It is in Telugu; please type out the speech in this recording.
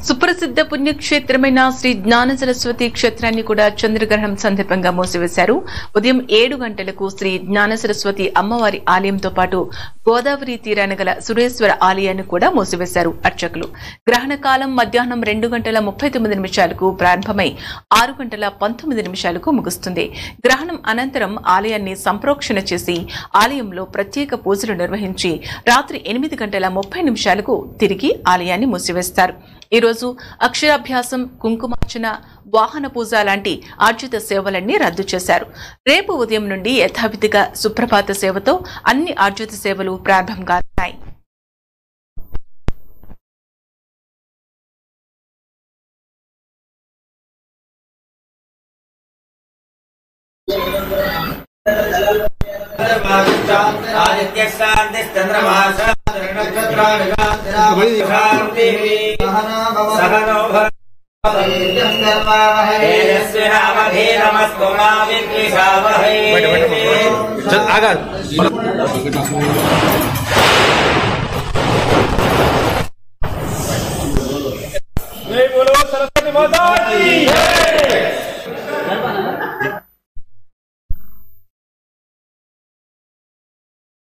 సుప్రసిద్ధ పుణ్యక్షేత్రమైన శ్రీ జ్ఞాన సరస్వతి క్షేత్రాన్ని కూడా చంద్రగ్రహణం సందర్భంగా మూసివేశారు. ఉదయం 7 గంటలకు శ్రీ జ్ఞాన సరస్వతి అమ్మవారి ఆలయంతో పాటు గోదావరి తీరాన గల సురేశ్వర ఆలయాన్ని కూడా మూసివేశారు అర్చకులు. గ్రహణ కాలం మధ్యాహ్నం 2:39 ప్రారంభమై 6:19 ముగుస్తుంది. గ్రహణం అనంతరం ఆలయాన్ని సంప్రోక్షణ చేసి ఆలయంలో ప్రత్యేక పూజలు నిర్వహించి రాత్రి 8:30 తిరిగి ఆలయాన్ని మూసివేస్తారు. ఈ రోజు అక్షరాభ్యాసం, కుంకుమార్చన, వాహన పూజ లాంటి ఆర్జిత సేవలన్నీ రద్దు చేశారు. రేపు ఉదయం నుండి యథావిధిగా సుప్రభాత సేవతో అన్ని ఆర్జిత సేవలు ప్రారంభం కానున్నాయి. जय बोलो सरस्वती माता की।